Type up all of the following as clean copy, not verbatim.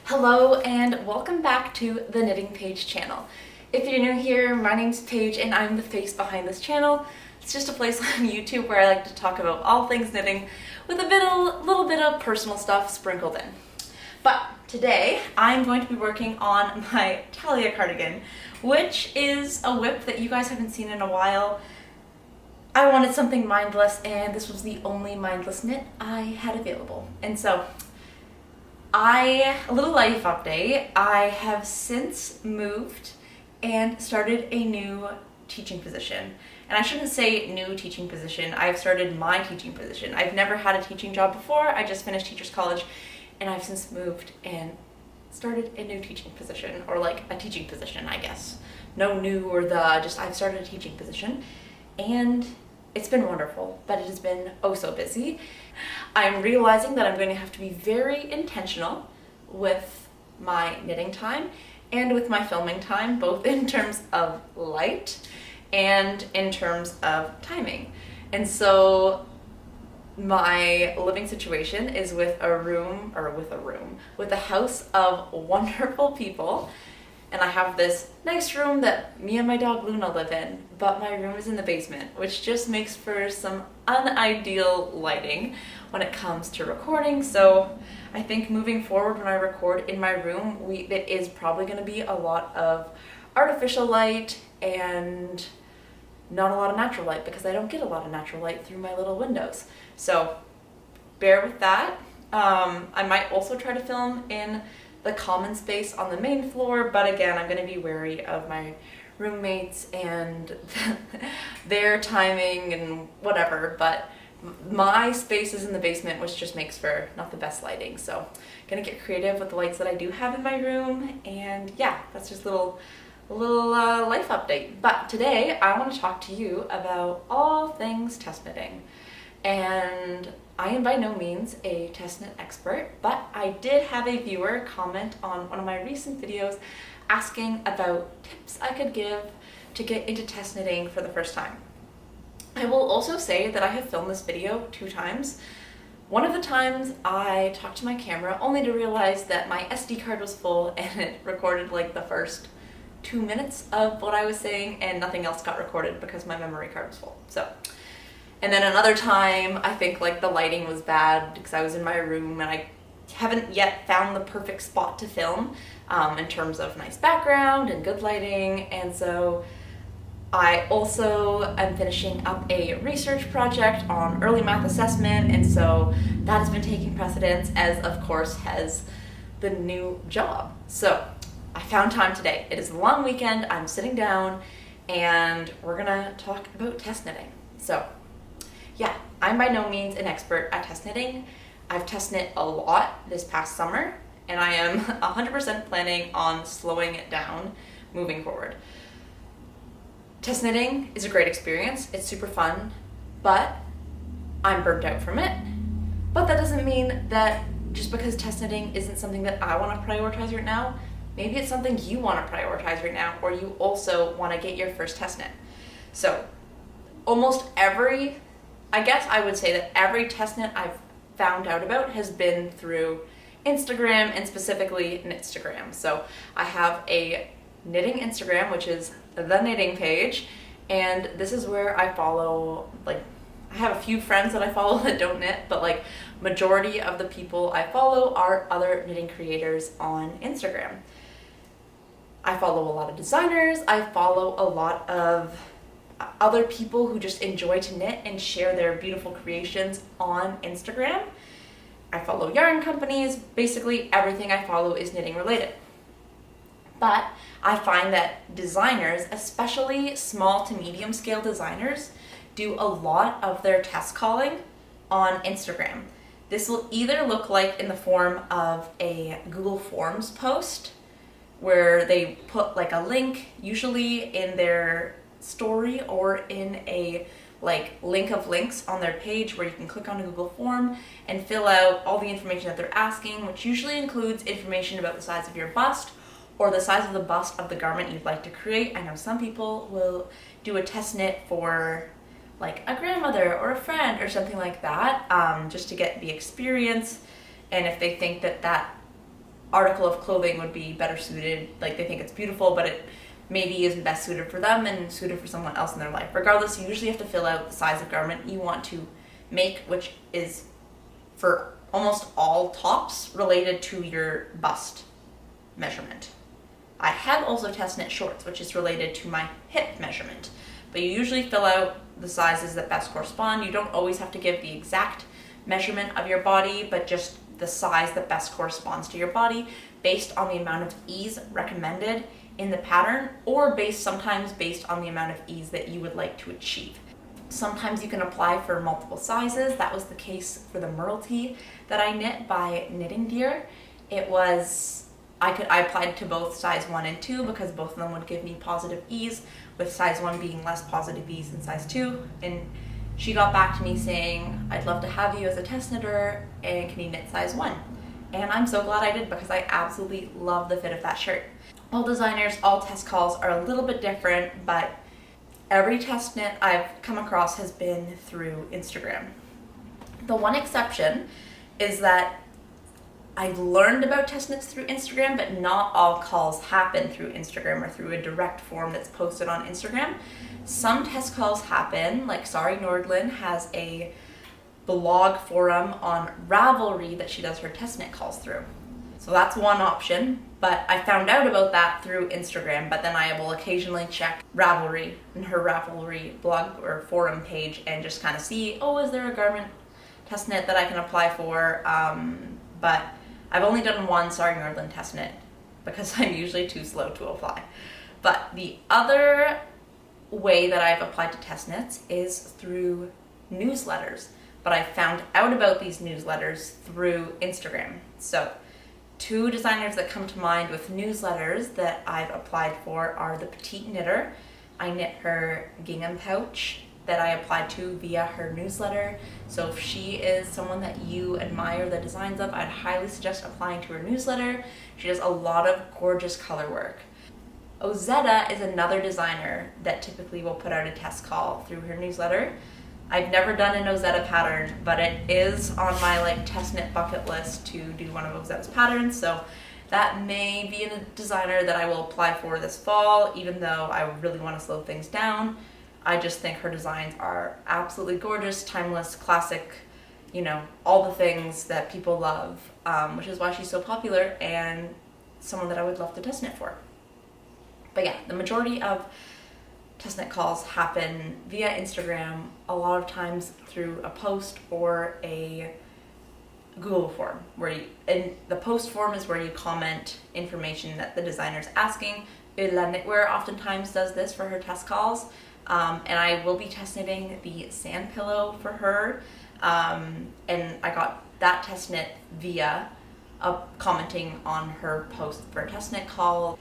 Hello and welcome back to the Knitting Paige channel. If you're new here, my name's Paige and I'm the face behind this channel. It's just a place on YouTube where I like to talk about all things knitting with a little bit of personal stuff sprinkled in. But today I'm going to be working on my Talia cardigan, which is a whip that you guys haven't seen in a while. I wanted something mindless and this was the only mindless knit I had available. And so a little life update, I have since moved and started a new teaching position. And I shouldn't say new teaching position, I've started my teaching position. I've never had a teaching job before, I just finished teacher's college and I've since moved and started a new teaching position, or like a teaching position, I guess. No new or just I've started a teaching position and it's been wonderful, but it has been oh so busy. I'm realizing that I'm going to have to be very intentional with my knitting time and with my filming time, both in terms of light and in terms of timing. And so my living situation is with a house of wonderful people. And I have this nice room that me and my dog Luna live in, but my room is in the basement, which just makes for some unideal lighting when it comes to recording. So I think moving forward when I record in my room, it is probably going to be a lot of artificial light and not a lot of natural light, because I don't get a lot of natural light through my little windows. So bear with that. I might also try to film in the common space on the main floor, but again, I'm going to be wary of my roommates and their timing and whatever, but my space is in the basement, which just makes for not the best lighting. So I'm going to get creative with the lights that I do have in my room, and yeah, that's just a little life update. But today I want to talk to you about all things test knitting. And I am by no means a test knit expert, but I did have a viewer comment on one of my recent videos asking about tips I could give to get into test knitting for the first time. I will also say that I have filmed this video 2 times. One of the times I talked to my camera only to realize that my SD card was full and it recorded like the first 2 minutes of what I was saying and nothing else got recorded because my memory card was full. And then another time, I think like the lighting was bad because I was in my room and I haven't yet found the perfect spot to film in terms of nice background and good lighting. And so I also am finishing up a research project on early math assessment, and so that has been taking precedence, as of course has the new job. So I found time today. It is a long weekend, I'm sitting down and we're gonna talk about test knitting. So yeah, I'm by no means an expert at test knitting. I've test knit a lot this past summer, and I am 100% planning on slowing it down moving forward. Test knitting is a great experience, it's super fun, but I'm burnt out from it. But that doesn't mean that just because test knitting isn't something that I want to prioritize right now, maybe it's something you want to prioritize right now, or you also want to get your first test knit. So I guess I would say that every test knit I've found out about has been through Instagram, and specifically Knitstagram. So I have a knitting Instagram, which is the Knitting Paige, and this is where I follow, I have a few friends that I follow that don't knit, but majority of the people I follow are other knitting creators on Instagram. I follow a lot of designers, I follow a lot of other people who just enjoy to knit and share their beautiful creations on Instagram. I follow yarn companies. Basically everything I follow is knitting related. But I find that designers, especially small to medium scale designers, do a lot of their test calling on Instagram. This will either look like in the form of a Google Forms post where they put a link, usually in their story or in a link of links on their page, where you can click on a Google form and fill out all the information that they're asking, which usually includes information about the size of your bust or the size of the bust of the garment you'd like to create. I know some people will do a test knit for a grandmother or a friend or something like that, just to get the experience, and if they think that article of clothing would be better suited, like they think it's beautiful, but it maybe isn't best suited for them and suited for someone else in their life. Regardless, you usually have to fill out the size of garment you want to make, which is for almost all tops related to your bust measurement. I have also test knit shorts, which is related to my hip measurement, but you usually fill out the sizes that best correspond. You don't always have to give the exact measurement of your body, but just the size that best corresponds to your body based on the amount of ease recommended in the pattern, or sometimes based on the amount of ease that you would like to achieve. Sometimes you can apply for multiple sizes. That was the case for the Merle tee that I knit by Knitting Deer. I applied to both size 1 and 2 because both of them would give me positive ease, with size 1 being less positive ease than size 2. And she got back to me saying, I'd love to have you as a test knitter, and can you knit size 1? And I'm so glad I did, because I absolutely love the fit of that shirt. All designers, all test calls are a little bit different, but every test knit I've come across has been through Instagram. The one exception is that I've learned about test knits through Instagram, but not all calls happen through Instagram or through a direct form that's posted on Instagram. Some test calls happen, like Sari Nordlund has a blog forum on Ravelry that she does her test knit calls through. So that's one option, but I found out about that through Instagram, but then I will occasionally check Ravelry and her Ravelry blog or forum page and just kind of see, oh, is there a garment test knit that I can apply for? But I've only done one Sari Nordlund test knit because I'm usually too slow to apply. But the other way that I've applied to test knits is through newsletters. But I found out about these newsletters through Instagram. So 2 designers that come to mind with newsletters that I've applied for are the Petite Knitter. I knit her gingham pouch that I applied to via her newsletter. So if she is someone that you admire the designs of, I'd highly suggest applying to her newsletter. She does a lot of gorgeous color work. Ozetta is another designer that typically will put out a test call through her newsletter. I've never done an Ozetta pattern, but it is on my test knit bucket list to do one of Ozetta's patterns, so that may be a designer that I will apply for this fall, even though I really want to slow things down. I just think her designs are absolutely gorgeous, timeless, classic, all the things that people love, which is why she's so popular and someone that I would love to test knit for. But yeah, the majority of test knit calls happen via Instagram, a lot of times through a post or a Google form, and the post form is where you comment information that the designer's asking. La Knitwear oftentimes does this for her test calls, and I will be test knitting the sand pillow for her, and I got that test knit via commenting on her post for a test knit call.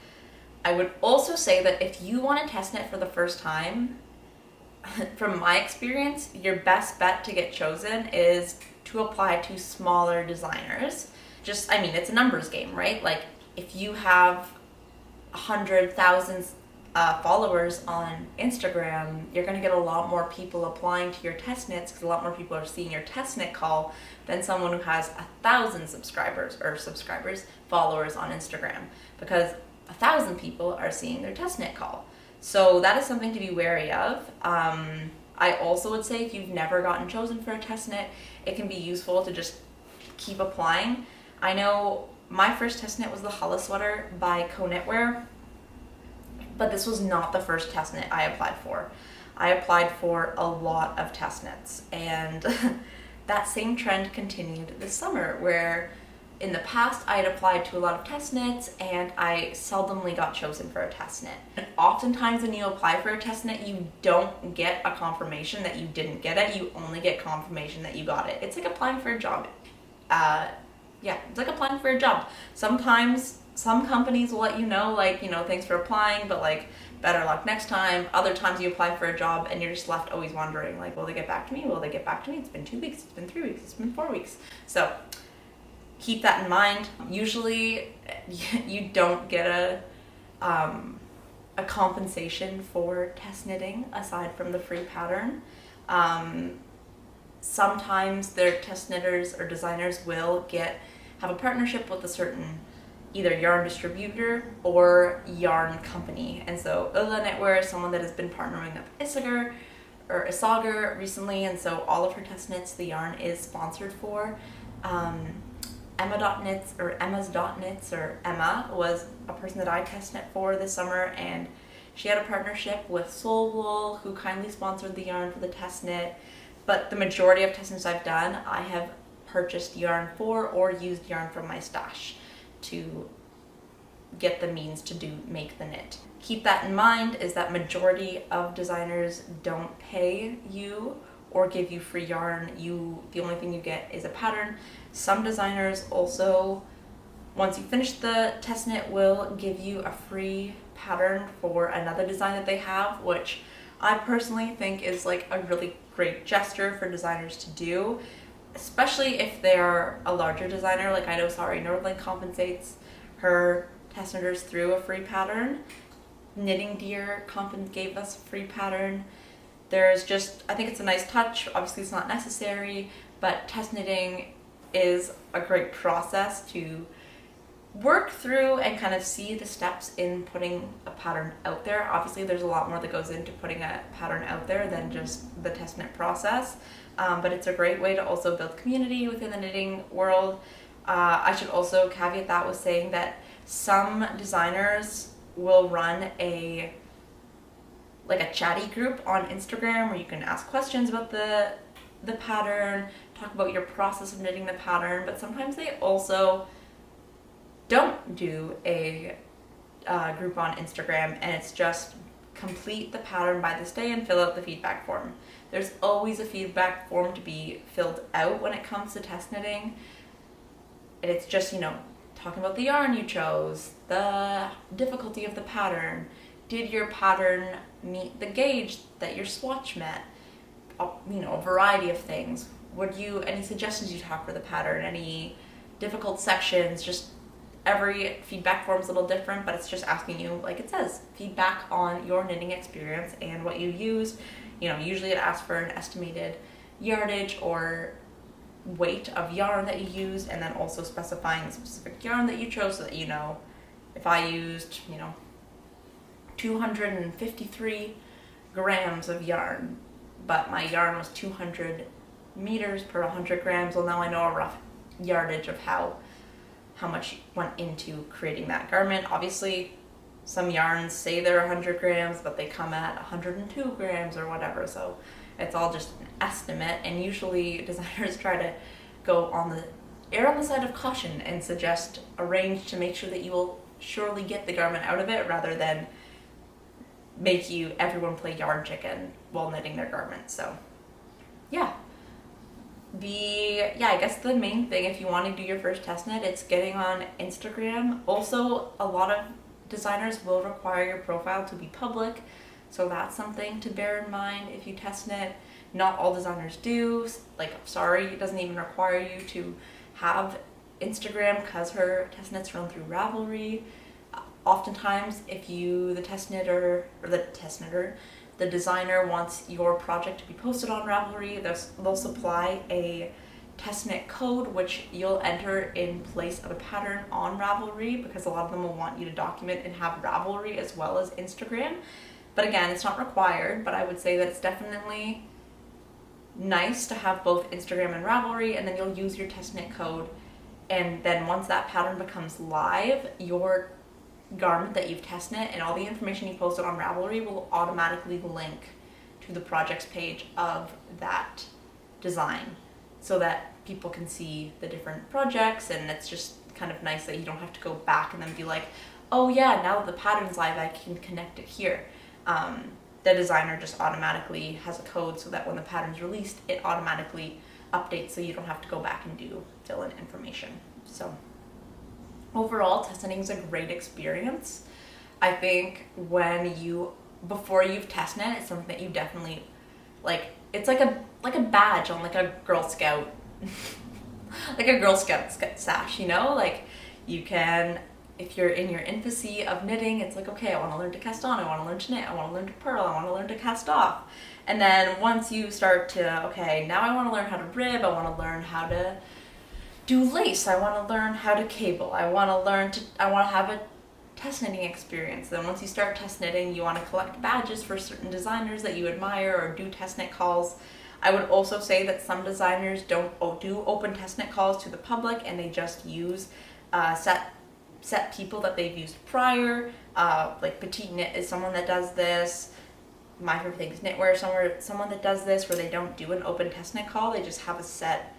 I would also say that if you want to test knit for the first time, from my experience, your best bet to get chosen is to apply to smaller designers. It's a numbers game, right? If you have 100,000 followers on Instagram, you're going to get a lot more people applying to your test knits because a lot more people are seeing your test knit call than someone who has 1,000 followers on Instagram, because 1,000 people are seeing their test knit call. So that is something to be wary of. I also would say if you've never gotten chosen for a test knit, it can be useful to just keep applying. I know my first test knit was the Hulla sweater by Knitwear, but this was not the first test knit I applied for. I applied for a lot of test knits, and that same trend continued this summer, where in the past I had applied to a lot of test knits and I seldomly got chosen for a test knit. And oftentimes when you apply for a test knit, you don't get a confirmation that you didn't get it, you only get confirmation that you got it. It's like applying for a job. It's like applying for a job. Sometimes some companies will let you know, thanks for applying, but better luck next time. Other times you apply for a job and you're just left always wondering, will they get back to me? Will they get back to me? It's been 2 weeks, it's been 3 weeks, it's been 4 weeks. So keep that in mind. Usually you don't get a compensation for test knitting aside from the free pattern. Sometimes their test knitters or designers will have a partnership with a certain either yarn distributor or yarn company. And so Ulla Knitwear is someone that has been partnering with Isager recently, and so all of her test knits the yarn is sponsored for. Emma was a person that I test knit for this summer, and she had a partnership with Soul Wool, who kindly sponsored the yarn for the test knit. But the majority of test knits I've done, I have purchased yarn for or used yarn from my stash to get the means to make the knit. Keep that in mind, is that majority of designers don't pay you or give you free yarn. The only thing you get is a pattern. Some designers also, once you finish the test knit, will give you a free pattern for another design that they have, which I personally think is like a really great gesture for designers to do, especially if they're a larger designer. Like I know Sari Nordling compensates her test knitters through a free pattern. Knitting Deer gave us a free pattern. I think it's a nice touch. Obviously it's not necessary, but test knitting is a great process to work through and kind of see the steps in putting a pattern out there. Obviously there's a lot more that goes into putting a pattern out there than just the test knit process, but it's a great way to also build community within the knitting world. I should also caveat that with saying that some designers will run a chatty group on Instagram where you can ask questions about the pattern, talk about your process of knitting the pattern, but sometimes they also don't do a group on Instagram, and it's just complete the pattern by this day and fill out the feedback form. There's always a feedback form to be filled out when it comes to test knitting, and it's just, talking about the yarn you chose, the difficulty of the pattern, did your pattern meet the gauge that your swatch met, a variety of things. Any suggestions you'd have for the pattern, any difficult sections, just every feedback form is a little different, but it's just asking you, like it says, feedback on your knitting experience and what you used. Usually it asks for an estimated yardage or weight of yarn that you used, and then also specifying the specific yarn that you chose, so that if I used 253 grams of yarn, but my yarn was 200 meters per 100 grams, well, now I know a rough yardage of how much went into creating that garment. Obviously some yarns say they're 100 grams, but they come at 102 grams or whatever, so it's all just an estimate, and usually designers try to err on the side of caution and suggest a range to make sure that you will surely get the garment out of it, rather than make everyone play yarn chicken while knitting their garment. So yeah. I guess the main thing, if you want to do your first test knit, it's getting on Instagram. Also, a lot of designers will require your profile to be public, so that's something to bear in mind if you test knit. Not all designers do. It doesn't even require you to have Instagram, because her test knits run through Ravelry. Oftentimes, if the designer wants your project to be posted on Ravelry, they'll supply a test knit code, which you'll enter in place of a pattern on Ravelry, because a lot of them will want you to document and have Ravelry as well as Instagram. But again, it's not required, but I would say that it's definitely nice to have both Instagram and Ravelry, and then you'll use your test knit code, and then once that pattern becomes live, your garment that you've test knit and all the information you posted on Ravelry will automatically link to the projects page of that design, so that people can see the different projects, and it's just kind of nice that you don't have to go back and then be like, oh yeah, now that the pattern's live, I can connect it here. The designer just automatically has a code, so that when the pattern's released, it automatically updates, so you don't have to go back and fill in information. So overall, test knitting is a great experience. I think before you've test knit, it's something that you definitely, it's like a badge on a Girl Scout, like a Girl Scout sash, you can, if you're in your infancy of knitting, it's like, okay, I want to learn to cast on, I want to learn to knit, I want to learn to purl, I want to learn to cast off. And then once you start to, okay, now I want to learn how to rib, I want to learn how to do lace. I want to learn how to cable. I want to have a test knitting experience. Then once you start test knitting, you want to collect badges for certain designers that you admire or do test knit calls. I would also say that some designers do open test knit calls to the public, and they just use set people that they've used prior. Like Petite Knit is someone that does this. My Favorite Things Knitwear, someone that does this, where they don't do an open test knit call. They just have a set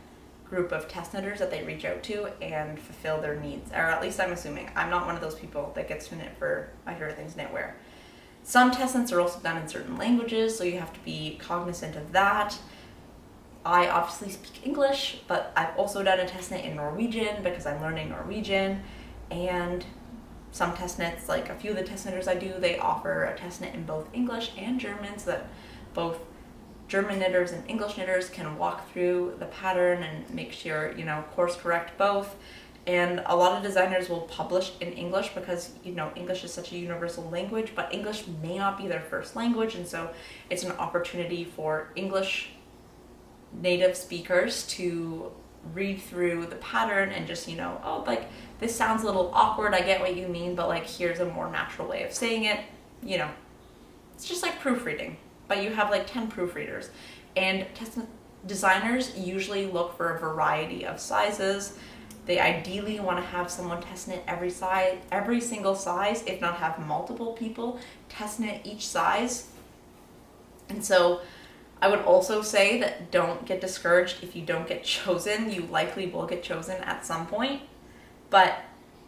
group of test knitters that they reach out to and fulfill their needs. Or at least I'm assuming. I'm not one of those people that gets to knit for My Favorite Things Knitwear. Some test knits are also done in certain languages, so you have to be cognizant of that. I obviously speak English, but I've also done a test knit in Norwegian because I'm learning Norwegian. And some test knits, like a few of the test knitters I do, they offer a test knit in both English and German, so that both German knitters and English knitters can walk through the pattern and make sure, course correct both. And a lot of designers will publish in English because, English is such a universal language, but English may not be their first language, and so it's an opportunity for English native speakers to read through the pattern and just, this sounds a little awkward, I get what you mean, but here's a more natural way of saying it. It's just like proofreading, but you have 10 proofreaders. And designers usually look for a variety of sizes. They ideally want to have someone test knit every single size, if not have multiple people test knit each size. And so I would also say that don't get discouraged if you don't get chosen. You likely will get chosen at some point, but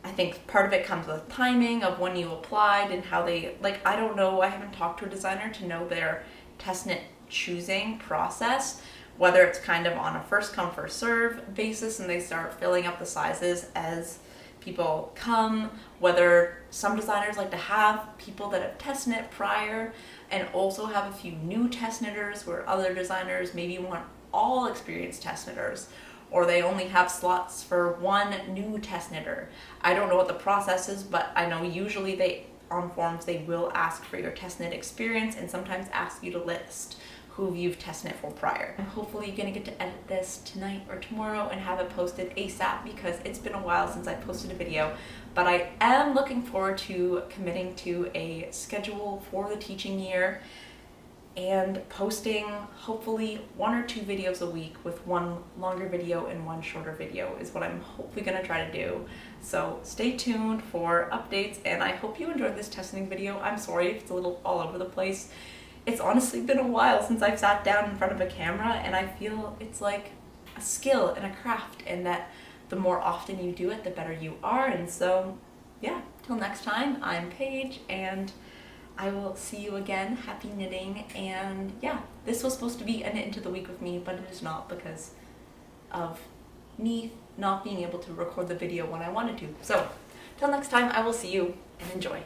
I think part of it comes with timing of when you applied and how they, I don't know, I haven't talked to a designer to know their test knit choosing process, whether it's kind of on a first come first serve basis and they start filling up the sizes as people come, whether some designers like to have people that have test knit prior and also have a few new test knitters, where other designers maybe want all experienced test knitters, or they only have slots for one new test knitter. I don't know what the process is, but I know usually on forums they will ask for your test knit experience and sometimes ask you to list who you've test knit for prior. I'm hopefully gonna get to edit this tonight or tomorrow and have it posted ASAP because it's been a while since I posted a video, but I am looking forward to committing to a schedule for the teaching year and posting hopefully 1 or 2 videos a week, with one longer video and one shorter video is what I'm hopefully gonna try to do. So stay tuned for updates, and I hope you enjoyed this testing video. I'm sorry if it's a little all over the place. It's honestly been a while since I've sat down in front of a camera, and I feel it's like a skill and a craft, and that the more often you do it, the better you are. And so, yeah, till next time, I'm Paige, and I will see you again. Happy knitting. And yeah, this was supposed to be a knit into the week with me, but it is not because of me not being able to record the video when I wanted to. So, till next time, I will see you and enjoy.